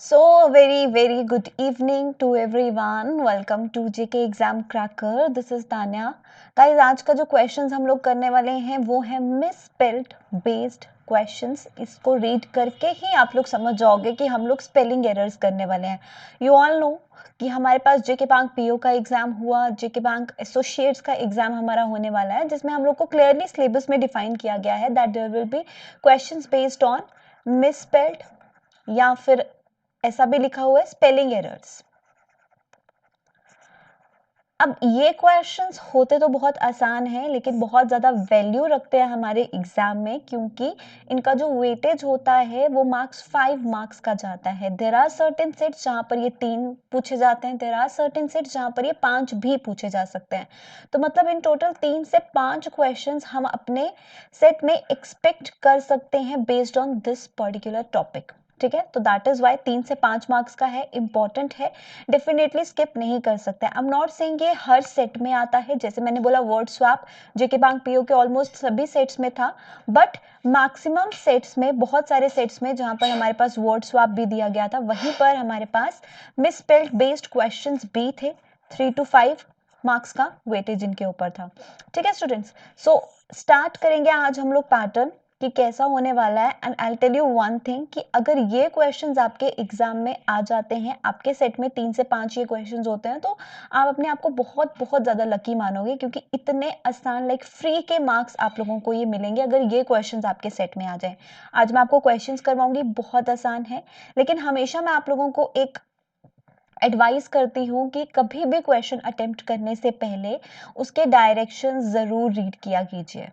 So very good evening to everyone. Welcome to JK Exam Cracker. This is Tanya. Guys आज का जो questions हम लोग करने वाले हैं वो है मिसस्पेल्ड बेस्ड क्वेश्चंस. इसको रीड करके ही आप लोग समझ जाओगे कि हम लोग स्पेलिंग एरर्स करने वाले हैं. यू ऑल नो कि हमारे पास जेके बैंक पीओ का एग्जाम हुआ, जेके बैंक एसोसिएट्स का एग्जाम हमारा होने वाला है, जिसमें हम लोग को क्लियरली सिलेबस में डिफाइन किया गया है that there will be questions based on misspelled या फिर ऐसा भी लिखा हुआ है स्पेलिंग एरर्स. अब ये क्वेश्चंस होते तो बहुत आसान है लेकिन बहुत ज़्यादा वैल्यू रखते हैं हमारे एग्जाम में, क्योंकि इनका जो वेटेज होता है वो मार्क्स 5 मार्क्स का जाता है. देयर आर सर्टेन सेट्स जहाँ पर ये 3 पूछे जाते हैं, देयर आर सर्टेन सेट्स जहाँ पर ये 5 भी पूछे जा सकते हैं. तो मतलब इन टोटल 3 से 5 क्वेश्चंस हम अपने सेट में एक्सपेक्ट कर सकते हैं based on this particular topic. ठीक है, तो दैट इज वाई 3 से 5 मार्क्स का है, इंपॉर्टेंट है, डेफिनेटली स्किप नहीं कर सकते. आई एम नॉट सेइंग ये हर सेट में आता है. जैसे मैंने बोला वर्ड स्वैप जेके बैंक पीओ के ऑलमोस्ट सभी सेट्स में था, बट मैक्सिमम सेट्स में, बहुत सारे सेट्स में जहां पर हमारे पास वर्ड स्वैप भी दिया गया था, वहीं पर हमारे पास मिसस्पेल्ड बेस्ड क्वेश्चंस भी थे. 3 to 5 मार्क्स का वेटेज इनके ऊपर था. ठीक है स्टूडेंट्स, सो स्टार्ट करेंगे आज हम लोग पैटर्न कि कैसा होने वाला है. And I tell you one thing कि अगर ये क्वेश्चंस आपके एग्जाम में आ जाते हैं, आपके सेट में 3 से 5 ये क्वेश्चंस होते हैं, तो आप अपने आप को बहुत बहुत ज़्यादा लकी मानोगे, क्योंकि इतने आसान लाइक फ्री के मार्क्स आप लोगों को ये मिलेंगे अगर ये क्वेश्चंस आपके सेट में आ जाए. आज मैं आपको क्वेश्चंस करवाऊंगी, बहुत आसान है, लेकिन हमेशा मैं आप लोगों को एक एडवाइस करती हूँ कि कभी भी क्वेश्चन अटेम्प्ट करने से पहले उसके डायरेक्शन ज़रूर रीड किया कीजिए.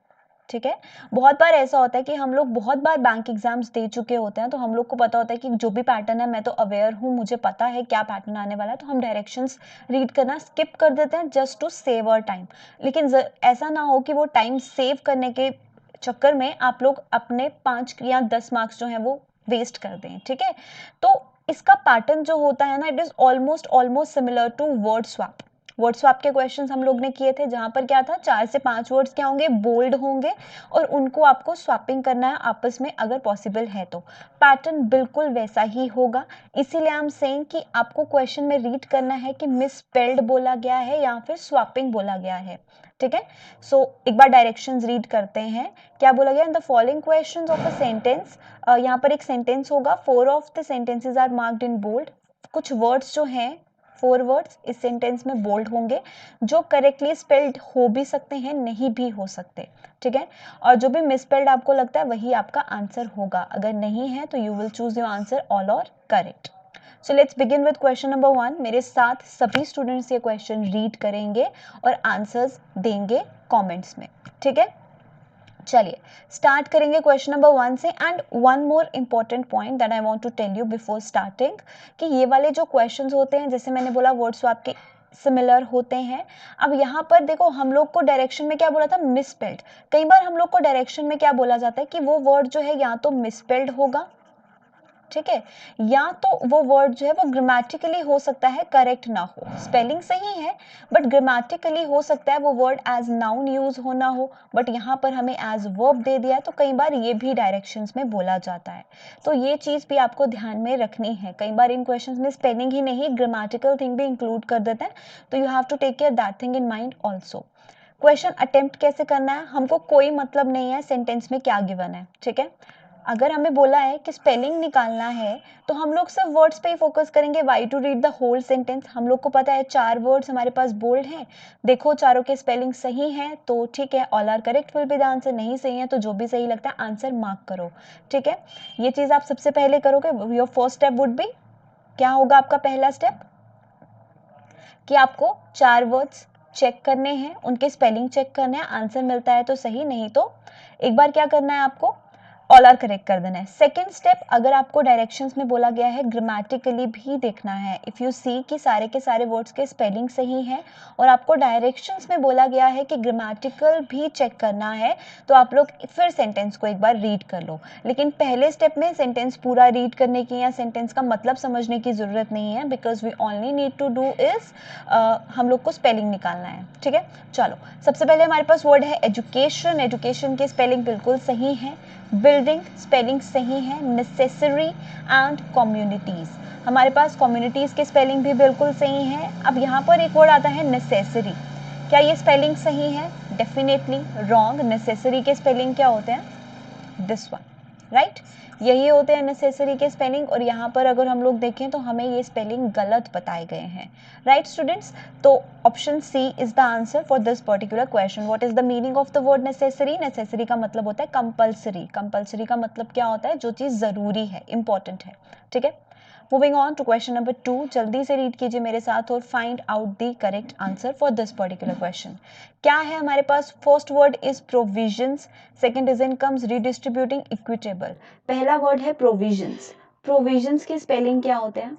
ठीक है, बहुत बार ऐसा होता है कि हम लोग बहुत बार बैंक एग्जाम्स दे चुके होते हैं, तो हम लोग को पता होता है कि जो भी पैटर्न है मैं तो अवेयर हूँ, मुझे पता है क्या पैटर्न आने वाला है, तो हम डायरेक्शंस रीड करना स्किप कर देते हैं just to save our time. लेकिन ऐसा ना हो कि वो टाइम सेव करने के चक्कर में आप लोग अपने 5 या 10 मार्क्स जो हैं वो वेस्ट कर दें. ठीक है, तो इसका पैटर्न जो होता है ना, it is almost similar to word swap. Word swap के क्वेश्चंस हम लोग ने किए थे, जहां पर क्या था, 4 से 5 वर्ड्स क्या होंगे, बोल्ड होंगे, और उनको आपको स्वैपिंग करना है आपस में अगर पॉसिबल है तो. पैटर्न बिल्कुल वैसा ही होगा. इसीलिए आई एम सेइंग कि आपको क्वेश्चन में रीड करना है कि मिसस्पेल्ड बोला गया है या फिर स्वैपिंग बोला गया है. ठीक है, सो एक बार डायरेक्शंस रीड करते हैं. क्या बोला गया, in the following questions of a sentence, यहाँ पर एक सेंटेंस होगा, 4 of the sentences are marked in bold. कुछ वर्ड्स जो हैं, 4 वर्ड्स इस सेंटेंस में बोल्ड होंगे, जो करेक्टली स्पेल्ड हो भी सकते हैं, नहीं भी हो सकते. ठीक है, और जो भी मिसस्पेल्ड आपको लगता है वही आपका आंसर होगा. अगर नहीं है तो you will choose your answer all और correct. So let's begin with question number 1. मेरे साथ सभी स्टूडेंट्स ये क्वेश्चन रीड करेंगे और आंसर्स देंगे कमेंट्स में. ठीक है, चलिए स्टार्ट करेंगे क्वेश्चन नंबर 1 से. And one more important point that I want to tell you before starting, कि ये वाले जो क्वेश्चंस होते हैं, जैसे मैंने बोला वर्ड स्वैप के सिमिलर होते हैं. अब यहाँ पर देखो, हम लोग को डायरेक्शन में क्या बोला था, मिसस्पेल्ड. कई बार हम लोग को डायरेक्शन में क्या बोला जाता है कि वो वर्ड जो है या तो मिसस्पेल्ड होगा, ठीक है, या तो वो वर्ड जो है वो ग्रामेटिकली हो सकता है करेक्ट ना हो. स्पेलिंग सही है बट ग्रामेटिकली हो सकता है वो वर्ड एज नाउन यूज होना हो, बट यहाँ पर हमें एज वर्ब दे दिया है, तो कई बार ये भी डायरेक्शंस में बोला जाता है. तो ये चीज़ भी आपको ध्यान में रखनी है. कई बार इन क्वेश्चंस में स्पेलिंग ही नहीं, ग्रामेटिकल थिंग भी इंक्लूड कर देते हैं, तो you have to take care that thing in mind also. Question attempt कैसे करना है, हमको कोई मतलब नहीं है सेंटेंस में क्या गिवन है. ठीक है, अगर हमें बोला है कि स्पेलिंग निकालना है, तो हम लोग सिर्फ वर्ड्स पे ही फोकस करेंगे. Why to read the whole sentence. हम लोग को पता है 4 वर्ड्स हमारे पास बोल्ड हैं, देखो चारों के स्पेलिंग सही हैं तो ठीक है, all are correct will be the answer. नहीं सही है तो जो भी सही लगता है आंसर मार्क करो. ठीक है, ये चीज़ आप सबसे पहले करोगे. Your first step would be, क्या होगा आपका पहला स्टेप, कि आपको 4 वर्ड्स चेक करने हैं, उनके स्पेलिंग चेक करने हैं, आंसर मिलता है तो सही, नहीं तो एक बार क्या करना है आपको, ऑल आर करेक्ट कर देना है. सेकेंड स्टेप, अगर आपको डायरेक्शंस में बोला गया है ग्रामेटिकली भी देखना है. इफ़ यू सी कि सारे के सारे वर्ड्स के स्पेलिंग सही हैं और आपको डायरेक्शंस में बोला गया है कि ग्रामेटिकल भी चेक करना है, तो आप लोग फिर सेंटेंस को एक बार रीड कर लो. लेकिन पहले स्टेप में सेंटेंस पूरा रीड करने की या सेंटेंस का मतलब समझने की ज़रूरत नहीं है, because we only need to do is हम लोग को स्पेलिंग निकालना है. ठीक है, चलो सबसे पहले हमारे पास वर्ड है एजुकेशन. एजुकेशन के स्पेलिंग बिल्कुल सही है. बिल्डिंग स्पेलिंग सही है, नेसेसरी एंड कम्युनिटीज, हमारे पास कम्युनिटीज के स्पेलिंग भी बिल्कुल सही है। अब यहाँ पर एक वर्ड आता है नेसेसरी, क्या ये स्पेलिंग सही है? Definitely wrong. नेसेसरी के स्पेलिंग क्या होते हैं? दिस वन, राइट, यही होते हैं नेसेसरी के स्पेलिंग। और यहाँ पर अगर हम लोग देखें तो हमें ये स्पेलिंग गलत बताए गए हैं, राइट स्टूडेंट्स। तो option C is the answer for this particular question. What is the meaning of the word necessary? Necessary का मतलब होता है कंपल्सरी। कंपल्सरी का मतलब क्या होता है? जो चीज जरूरी है, इंपॉर्टेंट है, ठीक है। Moving on to question number 2, जल्दी से रीड कीजिए मेरे साथ और find out the correct answer for this particular question. क्या है हमारे पास? First word is provisions, second is incomes, redistributing, equitable. पहला वर्ड है प्रोविजंस। प्रोविजंस के स्पेलिंग क्या होते हैं?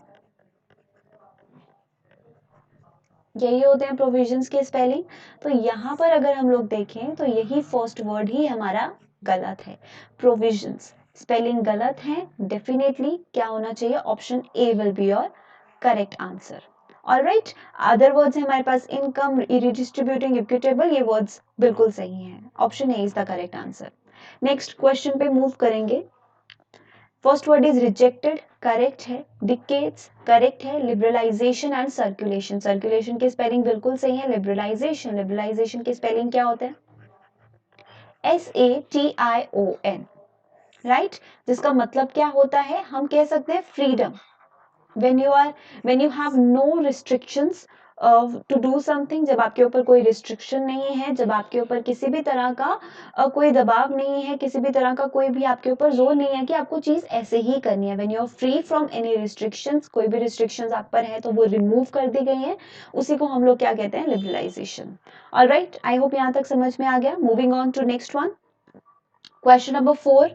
यही होते हैं प्रोविजंस के स्पेलिंग। तो यहाँ पर अगर हम लोग देखें तो यही फर्स्ट वर्ड ही हमारा गलत है, प्रोविजंस स्पेलिंग गलत है। डेफिनेटली क्या होना चाहिए? Option A will be your correct answer. Alright, other words है हमारे पास इनकम, रिडिस्ट्रीब्यूटिंग, इक्विटेबल, ये वर्ड्स बिल्कुल सही हैं। Option A is the correct answer. Next question पे मूव करेंगे। First word is rejected, correct है। डिकेट्स करेक्ट है। लिबरलाइजेशन एंड सर्कुलेशन, सर्कुलेशन की स्पेलिंग बिल्कुल सही है। लिबरलाइजेशन, लिबरलाइजेशन की स्पेलिंग क्या होते हैं? SATION, राइट, जिसका मतलब क्या होता है? हम कह सकते हैं freedom. when you are when you have no restrictions to do something, जब आपके ऊपर कोई रिस्ट्रिक्शन नहीं है, जब आपके ऊपर किसी भी तरह का कोई दबाव नहीं है, किसी भी तरह का कोई भी आपके ऊपर जोर नहीं है कि आपको चीज ऐसे ही करनी है। when you are free from any restrictions, कोई भी रिस्ट्रिक्शंस आप पर है तो वो रिमूव कर दी गई है, उसी को हम लोग क्या कहते हैं? लिबरलाइजेशन। ऑलराइट, आई होप यहाँ तक समझ में आ गया। Moving on to next one, question number 4,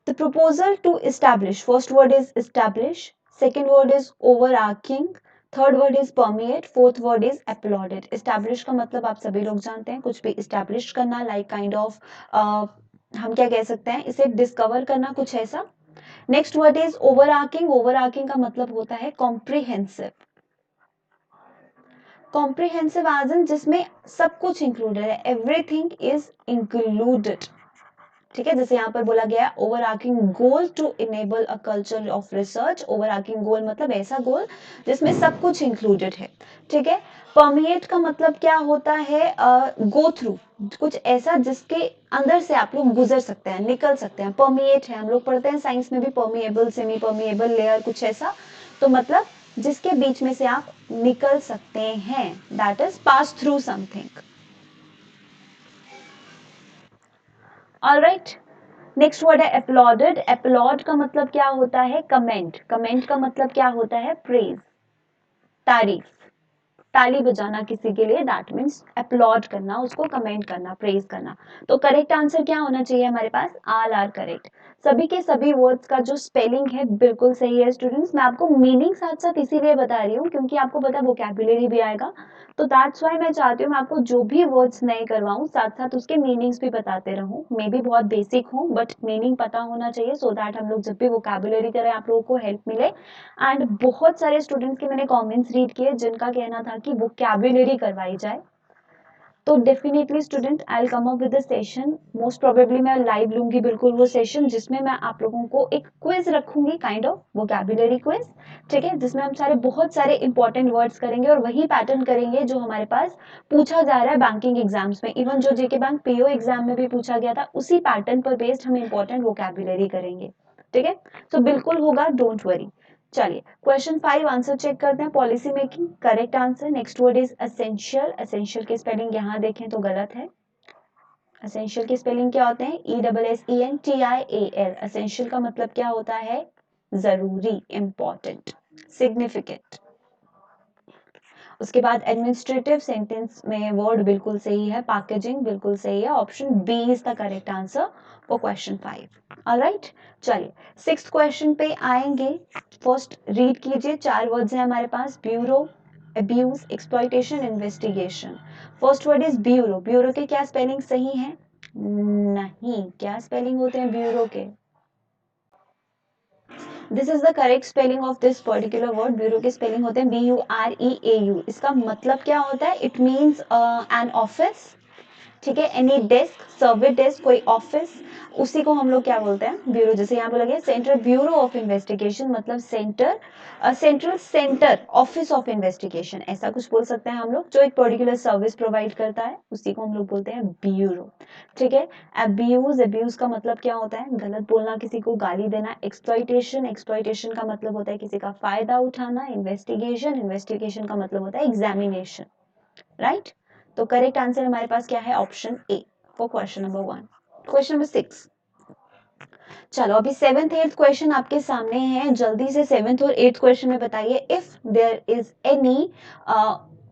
the proposal to establish, first word is establish, second word is overarching, third word is permeate, fourth word is uploaded. Establish का मतलब आप सभी लोग जानते हैं, कुछ भी इस्टेब्लिश करना, लाइक काइंड ऑफ हम क्या कह सकते हैं इसे? डिस्कवर करना, कुछ ऐसा। नेक्स्ट वर्ड इज ओवरआर्किंग, ओवरआर्किंग का मतलब होता है कॉम्प्रिहेंसिव। कॉम्प्रिहेंसिव एज इन जिसमें सब कुछ इंक्लूडेड है, एवरीथिंग इज इंक्लूडेड, ठीक है। जैसे यहाँ पर बोला गया overarching goal to enable a culture of research. Overarching goal मतलब ऐसा गोल जिसमें सब कुछ इंक्लूडेड है, ठीक है। परमिएट का मतलब क्या होता है? गो थ्रू, कुछ ऐसा जिसके अंदर से आप लोग गुजर सकते हैं, निकल सकते हैं। परमिएट है, हम लोग पढ़ते हैं साइंस में भी, परमिएबल, सेमी परमिएबल, लेयर, कुछ ऐसा। तो मतलब जिसके बीच में से आप निकल सकते हैं, that is pass through something. Alright, next word है अपलॉडेड। अपलॉड का मतलब क्या होता है? कमेंट। कमेंट का मतलब क्या होता है? प्रेज, तारीफ, ताली बजाना किसी के लिए, दैट मीन्स अपलॉड करना, उसको कमेंट करना, प्रेज करना। तो करेक्ट आंसर क्या होना चाहिए हमारे पास? All are correct. सभी के सभी वर्ड्स का जो स्पेलिंग है बिल्कुल सही है स्टूडेंट्स। मैं आपको मीनिंग साथ साथ इसीलिए बता रही हूँ क्योंकि आपको पता है वोकैबुलरी भी आएगा, तो दैट्स व्हाई मैं चाहती हूँ मैं आपको जो भी वर्ड्स नए करवाऊँ साथ साथ उसके मीनिंग्स भी बताते रहूँ। मे बी बहुत बेसिक हो बट मीनिंग पता होना चाहिए, सो दैट हम लोग जब भी वोकैबुलरी करें आप लोगों को हेल्प मिले। एंड बहुत सारे स्टूडेंट्स के मैंने कमेंट्स रीड किए जिनका कहना था कि वोकैबुलरी करवाई जाए, तो definitely student I will come up with the session. Most probably मैं लाइव लूंगी बिल्कुल वो सेशन जिसमें मैं आप लोगों को एक क्विज रखूंगी, काइंड ऑफ वोकैबुलरी क्विज, ठीक है, जिसमें हम सारे बहुत सारे इंपॉर्टेंट वर्ड्स करेंगे और वही पैटर्न करेंगे जो हमारे पास पूछा जा रहा है बैंकिंग एग्जाम्स में। इवन जो जेके बैंक पीओ एग्जाम में भी पूछा गया था उसी पैटर्न पर बेस्ड हम इंपॉर्टेंट वोकैबुलरी करेंगे, ठीक है। तो बिल्कुल होगा, डोंट वरी। चलिए क्वेश्चन 5 आंसर चेक करते हैं। Policy making correct answer. Next word is essential. Essential की स्पेलिंग यहाँ देखें तो गलत है। एसेंशियल की स्पेलिंग क्या होते हैं? ESSENTIAL। एसेंशियल का मतलब क्या होता है? जरूरी, इंपॉर्टेंट, सिग्निफिकेंट। उसके बाद एडमिनिस्ट्रेटिव सेंटेंस में वर्ड बिल्कुल सही है, पैकेजिंग बिल्कुल सही है। Option b is the correct answer for question 5। Alright, चलिए सिक्स्थ क्वेश्चन पे आएंगे। फर्स्ट रीड कीजिए, 4 वर्ड्स हैं हमारे पास, bureau, abuse, exploitation, investigation. First word is bureau. Bureau के क्या स्पेलिंग सही है? नहीं, क्या स्पेलिंग होते हैं ब्यूरो के? This is the correct spelling of this particular word. Bureau के स्पेलिंग होते हैं BUREAU। इसका मतलब क्या होता है? इट मीन्स एन ऑफिस, ठीक है। एनी डेस्क, सर्विस डेस्क, कोई ऑफिस, उसी को हम लोग क्या बोलते हैं, ब्यूरो। जैसे यहाँ बोला गया सेंट्रल ब्यूरो ऑफ इन्वेस्टिगेशन, मतलब central centre office of investigation, ऐसा कुछ बोल सकते हैं हम लोग, जो एक पर्टिकुलर सर्विस प्रोवाइड करता है, उसी को हम लोग बोलते हैं ब्यूरो। ठीक है। अब्यूज का मतलब क्या होता है, गलत बोलना, किसी को गाली देना। एक्सप्लॉइटेशन का मतलब होता है किसी का फायदा उठाना। इन्वेस्टिगेशन का मतलब होता है एग्जामिनेशन, राइट। तो करेक्ट आंसर हमारे पास क्या है, option A for question number 1। Question number 6, चलो अभी 7th 8th क्वेश्चन आपके सामने है, जल्दी से 7th और 8th क्वेश्चन में बताइए। If there is any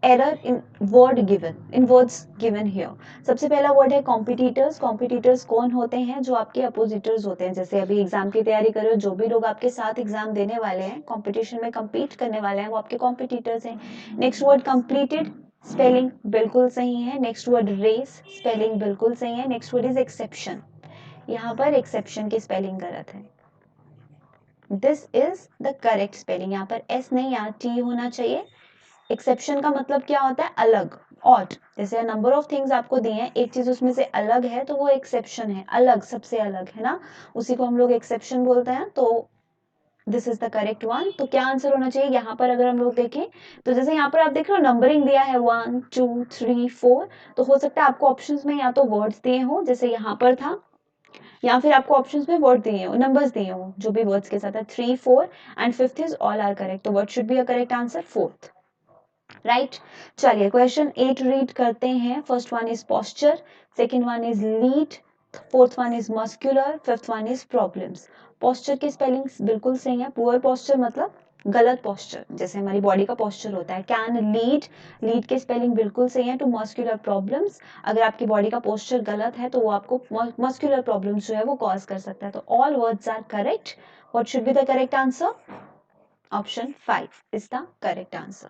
error in words given here. सबसे पहला वर्ड है कॉम्पिटिटर्स। कॉम्पिटिटर्स कौन होते हैं, जो आपके अपोजिटर्स होते हैं। जैसे अभी एग्जाम की तैयारी कर रहे हो, जो भी लोग आपके साथ एग्जाम देने वाले हैं, कंपटीशन में compete करने वाले हैं, वो आपके कॉम्पिटिटर्स हैं। नेक्स्ट वर्ड कंप्लीटेड, स्पेलिंग बिल्कुल सही है। नेक्स्ट वर्ड रेस, स्पेलिंग बिल्कुल सही है। नेक्स्ट वर्ड इज एक्सेप्शन, यहाँ पर एक्सेप्शन की स्पेलिंग गलत है। This is the correct spelling, यहाँ पर एस नहीं, यहाँ टी होना चाहिए। एक्सेप्शन का मतलब क्या होता है, अलग, ऑड। जैसे नंबर ऑफ थिंग्स आपको दिए हैं, एक चीज उसमें से अलग है तो वो एक्सेप्शन है, अलग, सबसे अलग है ना, उसी को हम लोग एक्सेप्शन बोलते हैं। तो this is the correct one. तो क्या आंसर होना चाहिए यहाँ पर, अगर हम लोग देखें तो जैसे यहाँ पर आप देख रहे हो नंबरिंग दिया है 1 2 3 4, तो हो सकता है आपको ऑप्शंस में या तो वर्ड्स दिए हो जैसे यहाँ पर था, या फिर आपको ऑप्शंस में वर्ड दिए हो, नंबर्स दिए हो, जो भी वर्ड्स के साथ है। 3 4 and 5th is all are correct, तो what should be a correct answer, 4th, right. चलिए क्वेश्चन 8 रीड करते हैं। First one is posture, second one is lead, fourth one is muscular, fifth one is problems. Posture की spelling बिल्कुल सही है। Poor posture मतलब गलत पोस्चर, जैसे हमारी बॉडी का पोस्चर होता है। कैन लीड, लीड की स्पेलिंग बिल्कुल सही है। टू मस्कुलर प्रॉब्लम्स, अगर आपकी बॉडी का पोस्चर गलत है तो वो आपको मस्कुलर प्रॉब्लम्स जो है वो कॉज कर सकता है। तो all words are correct. What should be the correct answer, option 5 is the correct answer.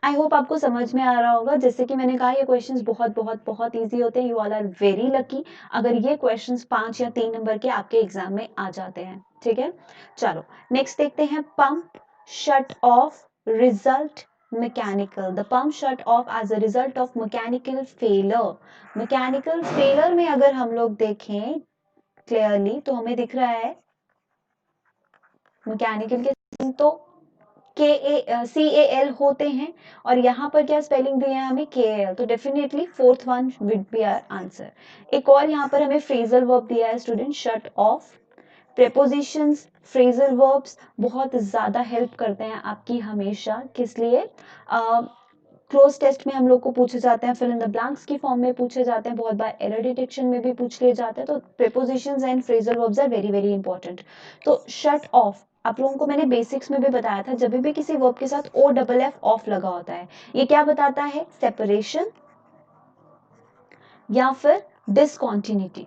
I hope आपको समझ में आ रहा होगा। जैसे कि मैंने कहा ये क्वेश्चंस बहुत बहुत बहुत इजी होते हैं। You all are very lucky अगर ये क्वेश्चंस 5 या 3 नंबर के आपके एग्जाम में आ जाते हैं। ठीक है, चलो नेक्स्ट देखते हैं। Pump shut off result mechanical, the pump shut off as a result of mechanical failure. Mechanical failure में अगर हम लोग देखें क्लियरली तो हमें दिख रहा है मैकेनिकल के तो CAL होते हैं, और यहाँ पर क्या स्पेलिंग दी है हमें, KAL, तो definitely fourth one will be our answer. एक और यहाँ पर हमें फ्रेजल वर्ब दिया है student, shut off. Prepositions, phrasal verbs बहुत ज्यादा हेल्प करते हैं आपकी हमेशा, किस लिए, क्लोज टेस्ट में हम लोग को पूछे जाते हैं, फिल इन द ब्लैंक्स की फॉर्म में पूछे जाते हैं, बहुत बार एरर डिटेक्शन में भी पूछ लिए जाते हैं। तो prepositions and phrasal verbs are very very important. तो शट ऑफ आप लोगों को मैंने बेसिक्स में भी बताया था, जब भी किसी वर्ब के साथ OFF ऑफ लगा होता है, ये क्या बताता है, सेपरेशन या फिर डिसकॉन्टिन्यूटी,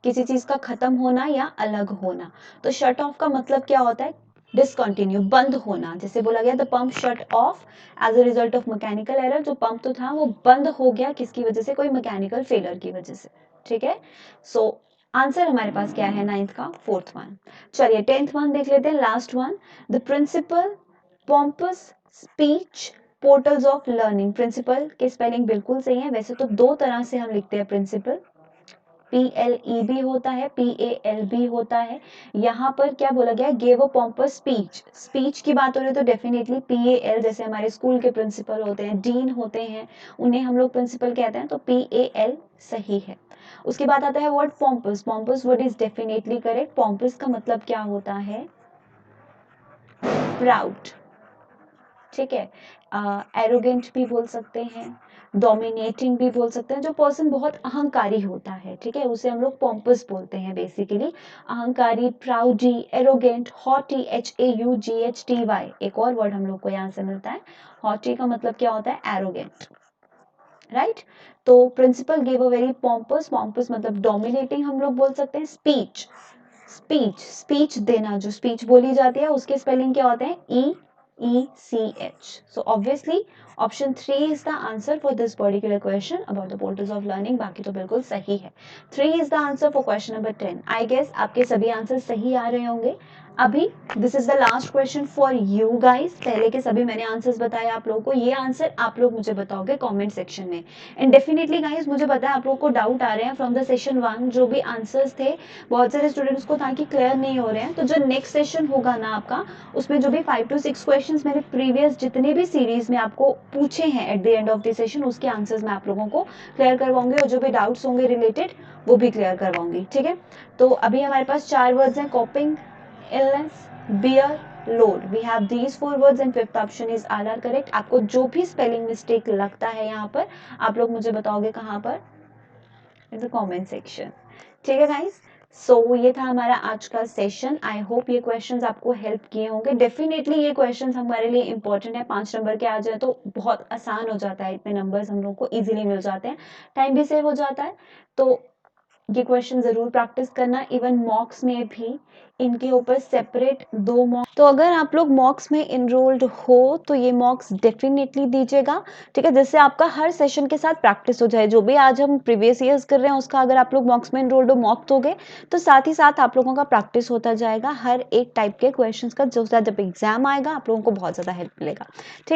किसी चीज का खत्म होना या अलग होना। तो शट ऑफ का मतलब क्या होता है, डिसकंटिन्यू, बंद होना। जैसे बोला गया the pump shut off as a result of mechanical error, जो पंप तो था वो बंद हो गया किसकी वजह से, कोई मैकेनिकल फेलियर की वजह से। ठीक है, सो आंसर हमारे पास क्या है 9th का, फोर्थ वन। चलिए 10th वन देख लेते हैं, last one. The principal pompous speech portals of learning. Principal की स्पेलिंग बिल्कुल सही है। वैसे तो दो तरह से हम लिखते हैं प्रिंसिपल, PLE भी होता है, PAL भी होता है। यहाँ पर क्या बोला गया, gave a pompous speech, speech की बात हो रही है तो डेफिनेटली PAL, जैसे हमारे स्कूल के प्रिंसिपल होते हैं, डीन होते हैं, उन्हें हम लोग प्रिंसिपल कहते हैं, तो PAL सही है। उसके बाद आता है word pompous. Pompous word is definitely correct. Pompous का मतलब क्या होता है, प्राउड। ठीक है, एरोगेंट भी बोल सकते हैं, डोमिनेटिंग भी बोल सकते हैं, जो पर्सन बहुत अहंकारी होता है, ठीक है, उसे हम लोग पॉम्पस बोलते हैं बेसिकली। अहंकारी, प्राउडी, एरोगेंट, हॉटी, HAUGHTY, एक और वर्ड हम लोग को यहाँ से मिलता है। हॉटी का मतलब क्या होता है, एरोगेंट, राइट। तो principal gave a very pompous, pompous मतलब डोमिनेटिंग हम लोग बोल सकते हैं। स्पीच, स्पीच देना, जो स्पीच बोली जाती है उसके स्पेलिंग क्या होते हैं, EECH। So obviously option 3 is the answer for this particular question about the portals of learning। बाकी तो बिल्कुल सही है। 3 is the answer for question number 10। I guess आपके सभी आंसर सही आ रहे होंगे। अभी this is the last question for you guys. पहले के सभी मैंने आंसर्स बताए आप लोगों को, ये आंसर आप लोग मुझे बताओगे कमेंट सेक्शन में। एंड डेफिनेटली गाइस मुझे पता है आप लोगों को डाउट आ रहे हैं फ्रॉम द सेशन 1, जो भी आंसर्स थे बहुत सारे स्टूडेंट्स को ताकि क्लियर नहीं हो रहे हैं। तो जो नेक्स्ट सेशन होगा ना आपका, उसमें जो भी 5 to 6 क्वेश्चन मैंने प्रीवियस जितने भी सीरीज में आपको पूछे हैं at the end of the session, उसके आंसर्स मैं आप लोगों को क्लियर करवाऊंगी और जो भी डाउट्स होंगे रिलेटेड वो भी क्लियर करवाऊंगी, ठीक है। तो अभी हमारे पास 4 वर्ड्स हैं, कॉपिंग, illness, beer, load. We have these 4 words and fifth option is all are correct. आपको जो भी स्पेलिंग मिस्टेक लगता है यहाँ पर, आप लोग मुझे बताओगे कहाँ पर, इन द कमेंट सेक्शन, ठीक है गाइस। सो ये था हमारा आज का सेशन। आई होप ये क्वेश्चंस आपको हेल्प किए होंगे। डेफिनेटली ये क्वेश्चंस हमारे लिए इंपॉर्टेंट है, 5 नंबर के आ जाए तो बहुत आसान हो जाता है, इतने नंबर्स हम लोग को इजीली मिल जाते हैं, टाइम भी सेव हो जाता है। तो ये क्वेश्चन जरूर प्रैक्टिस करना। इवन मॉक्स में भी इनके ऊपर सेपरेट 2 मॉक, तो अगर आप लोग मॉक्स में इनरोल्ड हो तो ये मॉक्स डेफिनेटली दीजिएगा, ठीक है, जिससे आपका हर सेशन के साथ प्रैक्टिस हो जाए। जो भी आज हम प्रीवियस ईयर्स कर रहे हैं उसका अगर आप लोग मॉक्स में इनरोल्ड हो, मॉक दोगे तो साथ ही साथ आप लोगों का प्रैक्टिस होता जाएगा हर एक टाइप के क्वेश्चन का, जो जब एग्जाम आएगा आप लोगों को बहुत ज्यादा हेल्प मिलेगा, ठीक।